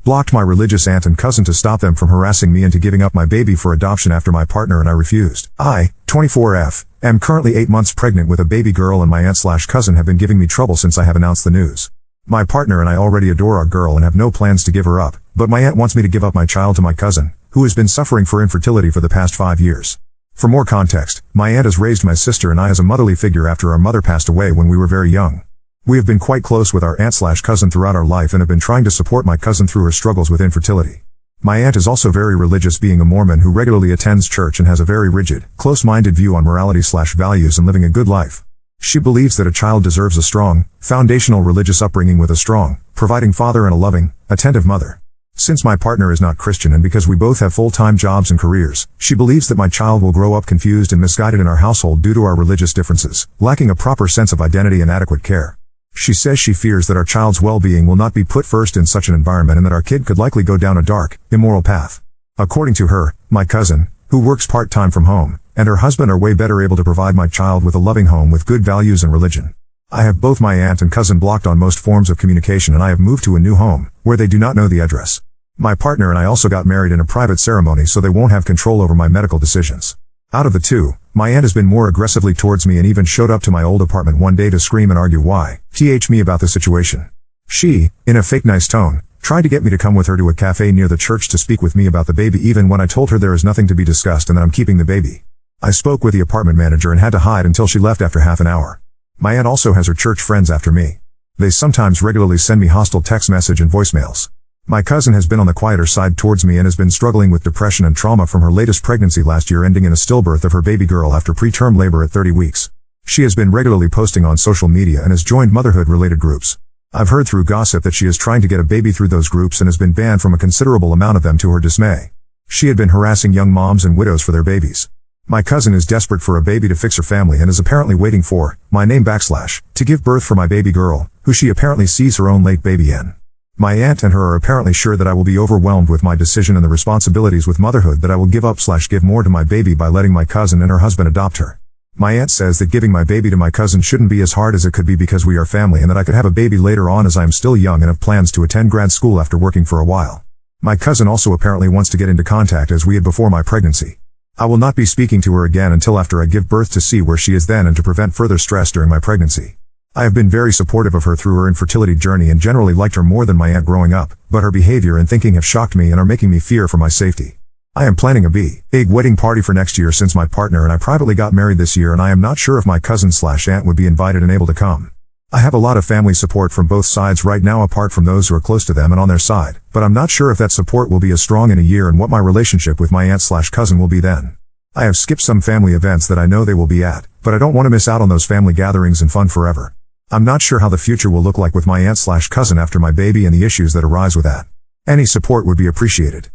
blocked my religious aunt and cousin to stop them from harassing me into giving up my baby for adoption after my partner and I refused. I, 24F, am currently 8 months pregnant with a baby girl, and my aunt/cousin have been giving me trouble since I have announced the news. My partner and I already adore our girl and have no plans to give her up, but my aunt wants me to give up my child to my cousin, who has been suffering for infertility for the past 5 years. For more context, my aunt has raised my sister and I as a motherly figure after our mother passed away when we were very young. We have been quite close with our aunt/cousin throughout our life and have been trying to support my cousin through her struggles with infertility. My aunt is also very religious, being a Mormon who regularly attends church and has a very rigid, close-minded view on morality/values and living a good life. She believes that a child deserves a strong, foundational religious upbringing with a strong, providing father and a loving, attentive mother. Since my partner is not Christian and because we both have full-time jobs and careers, she believes that my child will grow up confused and misguided in our household due to our religious differences, lacking a proper sense of identity and adequate care. She says she fears that our child's well-being will not be put first in such an environment and that our kid could likely go down a dark, immoral path. According to her, my cousin, who works part-time from home, and her husband are way better able to provide my child with a loving home with good values and religion. I have both my aunt and cousin blocked on most forms of communication, and I have moved to a new home, where they do not know the address. My partner and I also got married in a private ceremony, so they won't have control over my medical decisions. Out of the two, my aunt has been more aggressively towards me and even showed up to my old apartment one day to scream and argue me about the situation. She, in a fake nice tone, tried to get me to come with her to a cafe near the church to speak with me about the baby, even when I told her there is nothing to be discussed and that I'm keeping the baby. I spoke with the apartment manager and had to hide until she left after half an hour. My aunt also has her church friends after me. They sometimes regularly send me hostile text message and voicemails. My cousin has been on the quieter side towards me and has been struggling with depression and trauma from her latest pregnancy last year, ending in a stillbirth of her baby girl after preterm labor at 30 weeks. She has been regularly posting on social media and has joined motherhood-related groups. I've heard through gossip that she is trying to get a baby through those groups and has been banned from a considerable amount of them to her dismay. She had been harassing young moms and widows for their babies. My cousin is desperate for a baby to fix her family and is apparently waiting for my name / to give birth for my baby girl, who she apparently sees her own late baby in. My aunt and her are apparently sure that I will be overwhelmed with my decision and the responsibilities with motherhood that I will give up / give more to my baby by letting my cousin and her husband adopt her. My aunt says that giving my baby to my cousin shouldn't be as hard as it could be because we are family, and that I could have a baby later on as I am still young and have plans to attend grad school after working for a while. My cousin also apparently wants to get into contact as we had before my pregnancy. I will not be speaking to her again until after I give birth to see where she is then and to prevent further stress during my pregnancy. I have been very supportive of her through her infertility journey and generally liked her more than my aunt growing up, but her behavior and thinking have shocked me and are making me fear for my safety. I am planning a big wedding party for next year since my partner and I privately got married this year, and I am not sure if my cousin / aunt would be invited and able to come. I have a lot of family support from both sides right now apart from those who are close to them and on their side, but I'm not sure if that support will be as strong in a year and what my relationship with my aunt / cousin will be then. I have skipped some family events that I know they will be at, but I don't want to miss out on those family gatherings and fun forever. I'm not sure how the future will look like with my aunt / cousin after my baby and the issues that arise with that. Any support would be appreciated.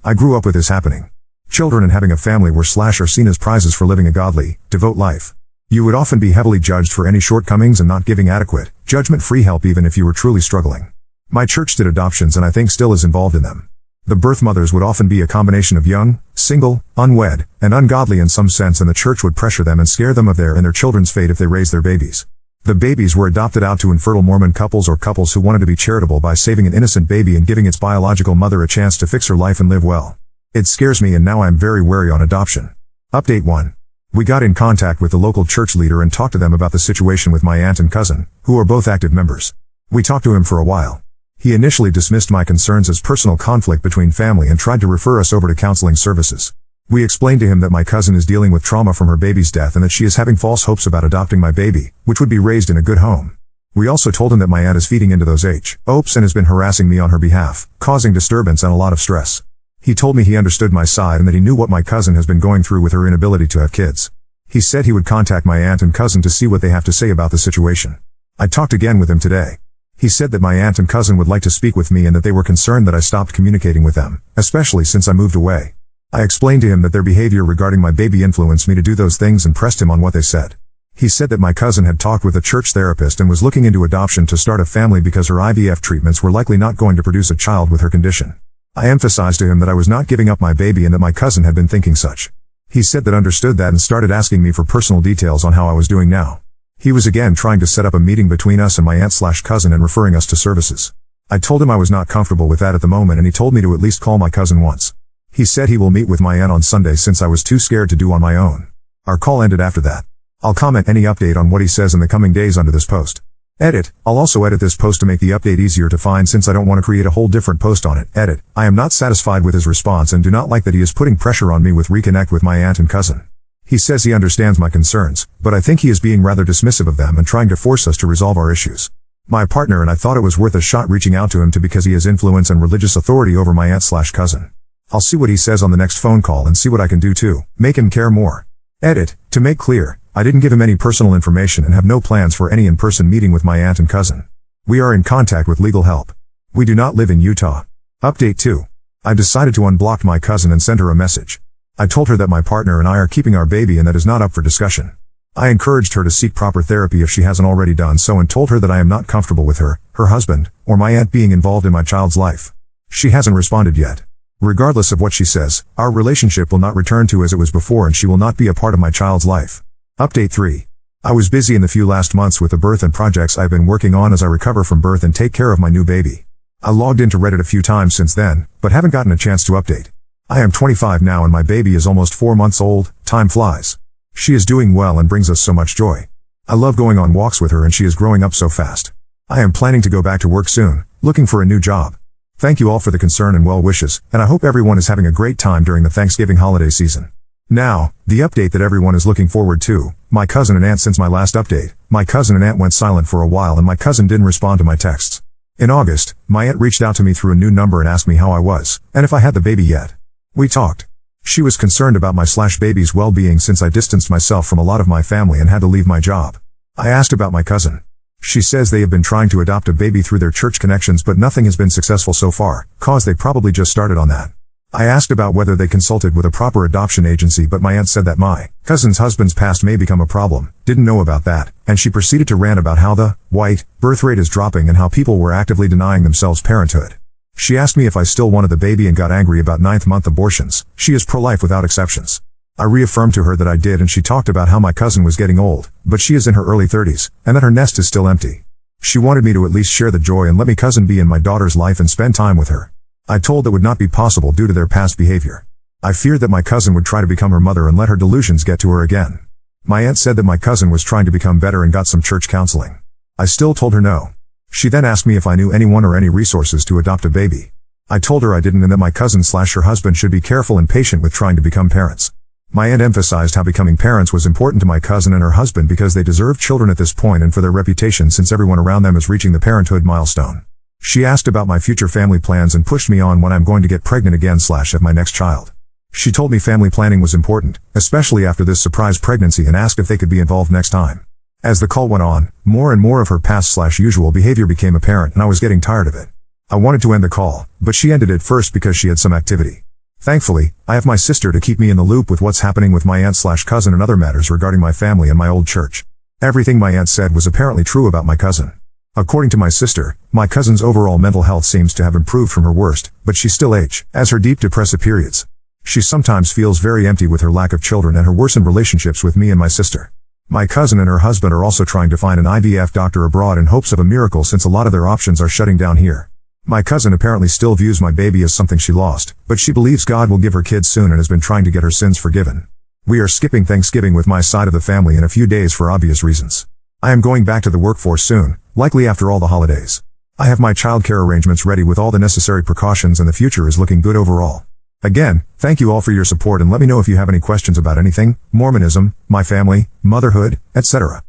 I grew up with this happening. Children and having a family were / are seen as prizes for living a godly, devout life. You would often be heavily judged for any shortcomings and not giving adequate, judgment-free help even if you were truly struggling. My church did adoptions and I think still is involved in them. The birth mothers would often be a combination of young, single, unwed, and ungodly in some sense, and the church would pressure them and scare them of their and their children's fate if they raised their babies. The babies were adopted out to infertile Mormon couples or couples who wanted to be charitable by saving an innocent baby and giving its biological mother a chance to fix her life and live well. It scares me and now I am very wary on adoption. Update 1. We got in contact with the local church leader and talked to them about the situation with my aunt and cousin, who are both active members. We talked to him for a while. He initially dismissed my concerns as personal conflict between family and tried to refer us over to counseling services. We explained to him that my cousin is dealing with trauma from her baby's death and that she is having false hopes about adopting my baby, which would be raised in a good home. We also told him that my aunt is feeding into those hopes and has been harassing me on her behalf, causing disturbance and a lot of stress. He told me he understood my side and that he knew what my cousin has been going through with her inability to have kids. He said he would contact my aunt and cousin to see what they have to say about the situation. I talked again with him today. He said that my aunt and cousin would like to speak with me and that they were concerned that I stopped communicating with them, especially since I moved away. I explained to him that their behavior regarding my baby influenced me to do those things and pressed him on what they said. He said that my cousin had talked with a church therapist and was looking into adoption to start a family because her IVF treatments were likely not going to produce a child with her condition. I emphasized to him that I was not giving up my baby and that my cousin had been thinking such. He said that understood that and started asking me for personal details on how I was doing now. He was again trying to set up a meeting between us and my aunt / cousin and referring us to services. I told him I was not comfortable with that at the moment, and he told me to at least call my cousin once. He said he will meet with my aunt on Sunday since I was too scared to do on my own. Our call ended after that. I'll comment any update on what he says in the coming days under this post. Edit. I'll also edit this post to make the update easier to find since I don't want to create a whole different post on it. Edit. I am not satisfied with his response and do not like that he is putting pressure on me with reconnect with my aunt and cousin. He says he understands my concerns, but I think he is being rather dismissive of them and trying to force us to resolve our issues. My partner and I thought it was worth a shot reaching out to him because he has influence and religious authority over my aunt/cousin. I'll see what he says on the next phone call and see what I can do to make him care more. Edit. To make clear, I didn't give him any personal information and have no plans for any in-person meeting with my aunt and cousin. We are in contact with legal help. We do not live in Utah. Update 2. I decided to unblock my cousin and send her a message. I told her that my partner and I are keeping our baby and that is not up for discussion. I encouraged her to seek proper therapy if she hasn't already done so and told her that I am not comfortable with her, her husband, or my aunt being involved in my child's life. She hasn't responded yet. Regardless of what she says, our relationship will not return to as it was before and she will not be a part of my child's life. Update 3. I was busy in the few last months with the birth and projects I've been working on as I recover from birth and take care of my new baby. I logged into Reddit a few times since then, but haven't gotten a chance to update. I am 25 now and my baby is almost 4 months old. Time flies. She is doing well and brings us so much joy. I love going on walks with her and she is growing up so fast. I am planning to go back to work soon, looking for a new job. Thank you all for the concern and well wishes, and I hope everyone is having a great time during the Thanksgiving holiday season. Now, the update that everyone is looking forward to. My cousin and aunt. Since my last update, my cousin and aunt went silent for a while and my cousin didn't respond to my texts. In August, my aunt reached out to me through a new number and asked me how I was, and if I had the baby yet. We talked. She was concerned about my/baby's well-being since I distanced myself from a lot of my family and had to leave my job. I asked about my cousin. She says they have been trying to adopt a baby through their church connections but nothing has been successful so far, cause they probably just started on that. I asked about whether they consulted with a proper adoption agency but my aunt said that my cousin's husband's past may become a problem, didn't know about that, and she proceeded to rant about how the white birth rate is dropping and how people were actively denying themselves parenthood. She asked me if I still wanted the baby and got angry about 9th-month abortions. She is pro-life without exceptions. I reaffirmed to her that I did and she talked about how my cousin was getting old, but she is in her early 30s, and that her nest is still empty. She wanted me to at least share the joy and let my cousin be in my daughter's life and spend time with her. I told that would not be possible due to their past behavior. I feared that my cousin would try to become her mother and let her delusions get to her again. My aunt said that my cousin was trying to become better and got some church counseling. I still told her no. She then asked me if I knew anyone or any resources to adopt a baby. I told her I didn't and that my cousin/her husband should be careful and patient with trying to become parents. My aunt emphasized how becoming parents was important to my cousin and her husband because they deserve children at this point and for their reputation since everyone around them is reaching the parenthood milestone. She asked about my future family plans and pushed me on when I'm going to get pregnant again/have my next child. She told me family planning was important, especially after this surprise pregnancy, and asked if they could be involved next time. As the call went on, more and more of her past/usual behavior became apparent and I was getting tired of it. I wanted to end the call, but she ended it first because she had some activity. Thankfully, I have my sister to keep me in the loop with what's happening with my aunt/cousin and other matters regarding my family and my old church. Everything my aunt said was apparently true about my cousin. According to my sister, my cousin's overall mental health seems to have improved from her worst, but she still has her deep depressive periods. She sometimes feels very empty with her lack of children and her worsened relationships with me and my sister. My cousin and her husband are also trying to find an IVF doctor abroad in hopes of a miracle since a lot of their options are shutting down here. My cousin apparently still views my baby as something she lost, but she believes God will give her kids soon and has been trying to get her sins forgiven. We are skipping Thanksgiving with my side of the family in a few days for obvious reasons. I am going back to the workforce soon, likely after all the holidays. I have my childcare arrangements ready with all the necessary precautions and the future is looking good overall. Again, thank you all for your support and let me know if you have any questions about anything, Mormonism, my family, motherhood, etc.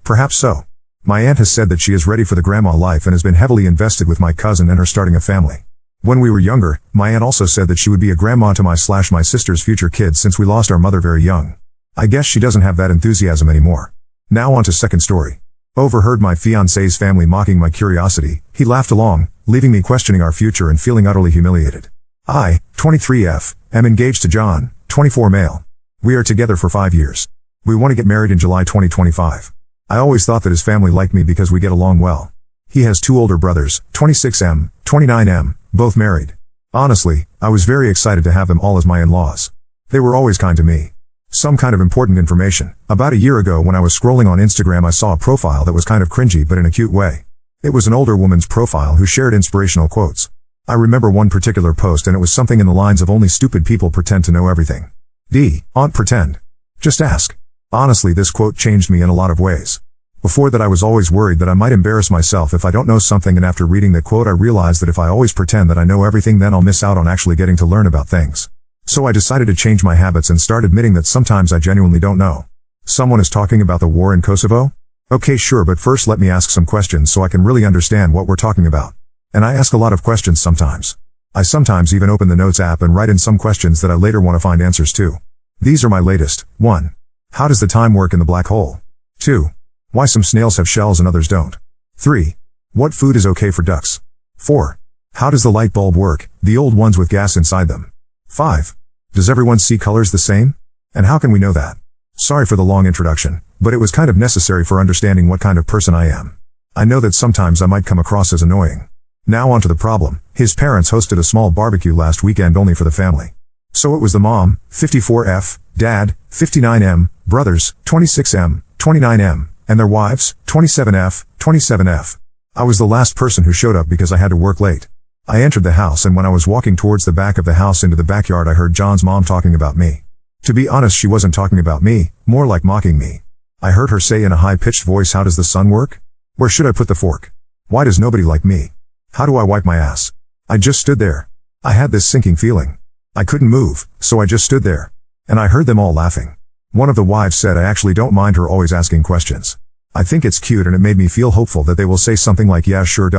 Perhaps so. My aunt has said that she is ready for the grandma life and has been heavily invested with my cousin and her starting a family. When we were younger, my aunt also said that she would be a grandma to my sister's future kids since we lost our mother very young. I guess she doesn't have that enthusiasm anymore. Now on to second story. Overheard my fiancé's family mocking my curiosity. He laughed along, leaving me questioning our future and feeling utterly humiliated. I, 23F, am engaged to John, 24 male. We are together for 5 years. We want to get married in July 2025. I always thought that his family liked me because we get along well. He has 2 older brothers, 26M, 29M, both married. Honestly, I was very excited to have them all as my in-laws. They were always kind to me. Some kind of important information. About a year ago when I was scrolling on Instagram I saw a profile that was kind of cringy but in a cute way. It was an older woman's profile who shared inspirational quotes. I remember one particular post and it was something in the lines of only stupid people pretend to know everything. Don't pretend. Just ask. Honestly, this quote changed me in a lot of ways. Before that I was always worried that I might embarrass myself if I don't know something, and after reading the quote I realized that if I always pretend that I know everything, then I'll miss out on actually getting to learn about things. So I decided to change my habits and start admitting that sometimes I genuinely don't know. Someone is talking about the war in Kosovo? Okay, sure, but first let me ask some questions so I can really understand what we're talking about. And I ask a lot of questions sometimes. I sometimes even open the Notes app and write in some questions that I later want to find answers to. These are my latest. 1. How does the time work in the black hole? 2. Why some snails have shells and others don't? 3. What food is okay for ducks? 4. How does the light bulb work, the old ones with gas inside them? 5. Does everyone see colors the same? And how can we know that? Sorry for the long introduction, but it was kind of necessary for understanding what kind of person I am. I know that sometimes I might come across as annoying. Now on to the problem. His parents hosted a small barbecue last weekend only for the family. So it was the mom, 54F, dad, 59M, brothers, 26M, 29M, and their wives, 27F, 27F. I was the last person who showed up because I had to work late. I entered the house, and when I was walking towards the back of the house into the backyard, I heard John's mom talking about me. To be honest, she wasn't talking about me, more like mocking me. I heard her say in a high-pitched voice, "How does the sun work? Where should I put the fork? Why does nobody like me? How do I wipe my ass?" I just stood there. I had this sinking feeling. I couldn't move, so I just stood there. And I heard them all laughing. One of the wives said, "I actually don't mind her always asking questions. I think it's cute, and it made me feel hopeful that they will say something like, 'Yeah, sure,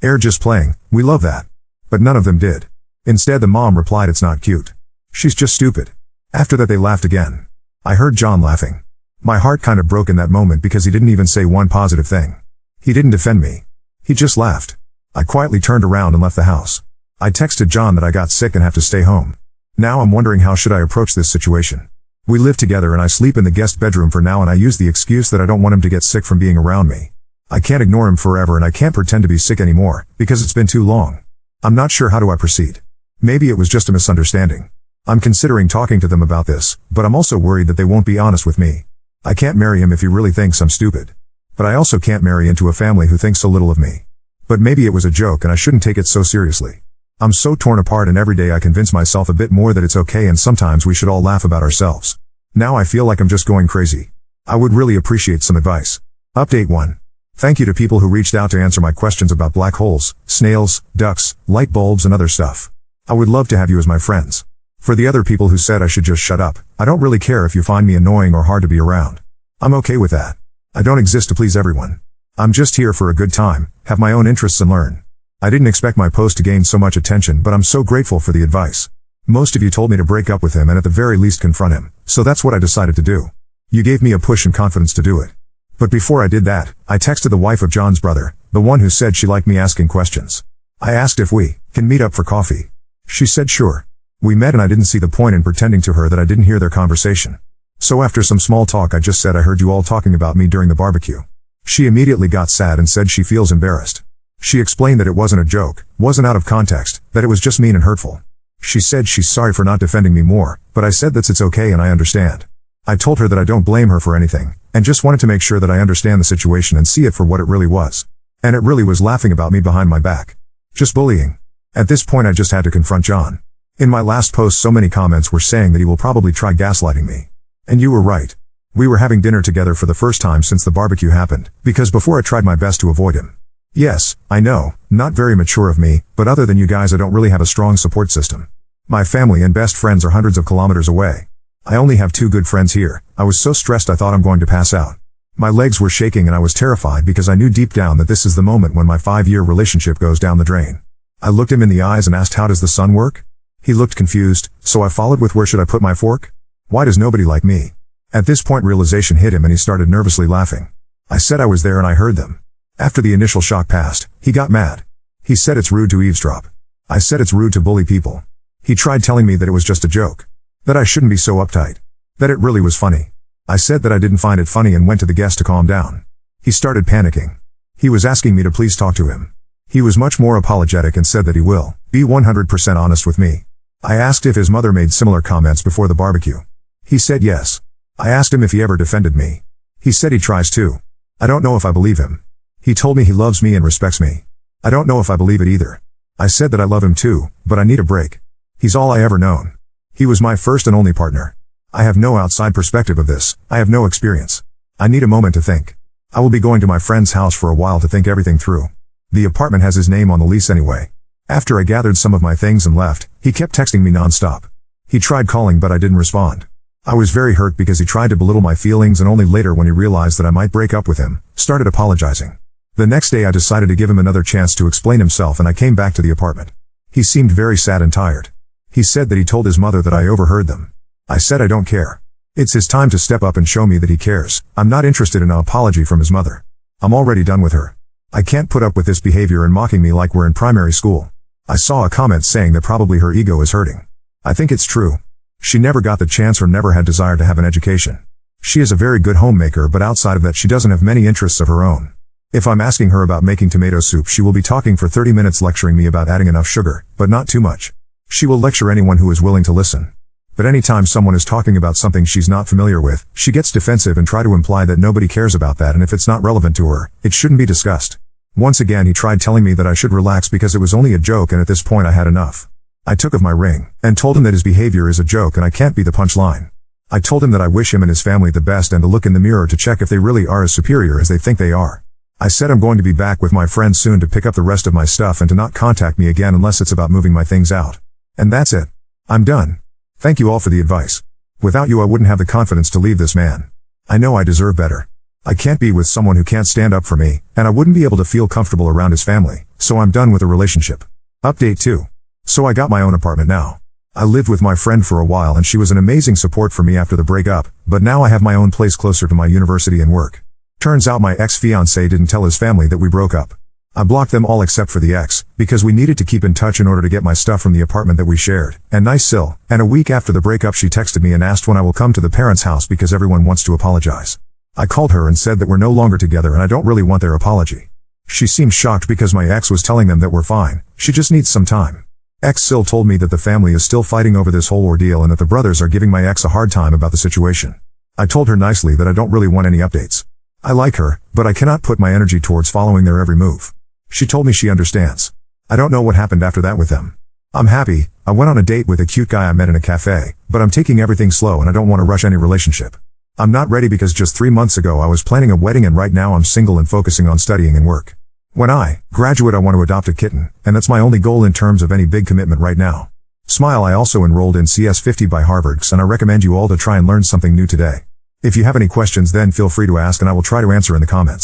Air just playing, we love that.'" But none of them did. Instead, the mom replied, "It's not cute. She's just stupid." After that they laughed again. I heard John laughing. My heart kind of broke in that moment because he didn't even say one positive thing. He didn't defend me. He just laughed. I quietly turned around and left the house. I texted John that I got sick and have to stay home. Now I'm wondering, how should I approach this situation? We live together and I sleep in the guest bedroom for now, and I use the excuse that I don't want him to get sick from being around me. I can't ignore him forever, and I can't pretend to be sick anymore, because it's been too long. I'm not sure how do I proceed. Maybe it was just a misunderstanding. I'm considering talking to them about this, but I'm also worried that they won't be honest with me. I can't marry him if he really thinks I'm stupid. But I also can't marry into a family who thinks so little of me. But maybe it was a joke and I shouldn't take it so seriously. I'm so torn apart, and every day I convince myself a bit more that it's okay and sometimes we should all laugh about ourselves. Now I feel like I'm just going crazy. I would really appreciate some advice. Update 1. Thank you to people who reached out to answer my questions about black holes, snails, ducks, light bulbs, and other stuff. I would love to have you as my friends. For the other people who said I should just shut up, I don't really care if you find me annoying or hard to be around. I'm okay with that. I don't exist to please everyone. I'm just here for a good time, have my own interests, and learn. I didn't expect my post to gain so much attention, but I'm so grateful for the advice. Most of you told me to break up with him and at the very least confront him, so that's what I decided to do. You gave me a push and confidence to do it. But before I did that, I texted the wife of John's brother, the one who said she liked me asking questions. I asked if we can meet up for coffee. She said sure. We met, and I didn't see the point in pretending to her that I didn't hear their conversation. So after some small talk, I just said, "I heard you all talking about me during the barbecue." She immediately got sad and said she feels embarrassed. She explained that it wasn't a joke, wasn't out of context, that it was just mean and hurtful. She said she's sorry for not defending me more, but I said that it's okay and I understand. I told her that I don't blame her for anything, and just wanted to make sure that I understand the situation and see it for what it really was. And it really was laughing about me behind my back. Just bullying. At this point I just had to confront John. In my last post, so many comments were saying that he will probably try gaslighting me. And you were right. We were having dinner together for the first time since the barbecue happened, because before I tried my best to avoid him. Yes, I know, not very mature of me, but other than you guys I don't really have a strong support system. My family and best friends are hundreds of kilometers away. I only have 2 good friends here. I was so stressed I thought I'm going to pass out. My legs were shaking and I was terrified because I knew deep down that this is the moment when my 5-year relationship goes down the drain. I looked him in the eyes and asked, "How does the sun work?" He looked confused, so I followed with, "Where should I put my fork? Why does nobody like me?" At this point realization hit him and he started nervously laughing. I said I was there and I heard them. After the initial shock passed, he got mad. He said it's rude to eavesdrop. I said it's rude to bully people. He tried telling me that it was just a joke. That I shouldn't be so uptight. That it really was funny. I said that I didn't find it funny and went to the guest to calm down. He started panicking. He was asking me to please talk to him. He was much more apologetic and said that he will be 100% honest with me. I asked if his mother made similar comments before the barbecue. He said yes. I asked him if he ever defended me. He said he tries to. I don't know if I believe him. He told me he loves me and respects me. I don't know if I believe it either. I said that I love him too, but I need a break. He's all I ever known. He was my first and only partner. I have no outside perspective of this. I have no experience. I need a moment to think. I will be going to my friend's house for a while to think everything through. The apartment has his name on the lease anyway. After I gathered some of my things and left, he kept texting me non-stop. He tried calling but I didn't respond. I was very hurt because he tried to belittle my feelings, and only later, when he realized that I might break up with him, started apologizing. The next day I decided to give him another chance to explain himself, and I came back to the apartment. He seemed very sad and tired. He said that he told his mother that I overheard them. I said I don't care. It's his time to step up and show me that he cares. I'm not interested in an apology from his mother. I'm already done with her. I can't put up with this behavior and mocking me like we're in primary school. I saw a comment saying that probably her ego is hurting. I think it's true. She never got the chance or never had desire to have an education. She is a very good homemaker, but outside of that she doesn't have many interests of her own. If I'm asking her about making tomato soup, she will be talking for 30 minutes lecturing me about adding enough sugar, but not too much. She will lecture anyone who is willing to listen. But anytime someone is talking about something she's not familiar with, she gets defensive and try to imply that nobody cares about that, and if it's not relevant to her, it shouldn't be discussed. Once again he tried telling me that I should relax because it was only a joke, and at this point I had enough. I took off my ring, and told him that his behavior is a joke and I can't be the punchline. I told him that I wish him and his family the best and to look in the mirror to check if they really are as superior as they think they are. I said I'm going to be back with my friends soon to pick up the rest of my stuff and to not contact me again unless it's about moving my things out. And that's it. I'm done. Thank you all for the advice. Without you I wouldn't have the confidence to leave this man. I know I deserve better. I can't be with someone who can't stand up for me, and I wouldn't be able to feel comfortable around his family, so I'm done with the relationship. Update 2. So I got my own apartment now. I lived with my friend for a while and she was an amazing support for me after the breakup, but now I have my own place closer to my university and work. Turns out my ex-fiancé didn't tell his family that we broke up. I blocked them all except for the ex, because we needed to keep in touch in order to get my stuff from the apartment that we shared, and nice Sil. And a week after the breakup she texted me and asked when I will come to the parents' house because everyone wants to apologize. I called her and said that we're no longer together and I don't really want their apology. She seemed shocked because my ex was telling them that we're fine, she just needs some time. Ex-Sil told me that the family is still fighting over this whole ordeal and that the brothers are giving my ex a hard time about the situation. I told her nicely that I don't really want any updates. I like her, but I cannot put my energy towards following their every move. She told me she understands. I don't know what happened after that with them. I'm happy. I went on a date with a cute guy I met in a cafe, but I'm taking everything slow and I don't want to rush any relationship. I'm not ready because just 3 months ago I was planning a wedding and right now I'm single and focusing on studying and work. When I graduate I want to adopt a kitten, and that's my only goal in terms of any big commitment right now. Smile. I also enrolled in CS50 by Harvard, and I recommend you all to try and learn something new today. If you have any questions then feel free to ask and I will try to answer in the comments.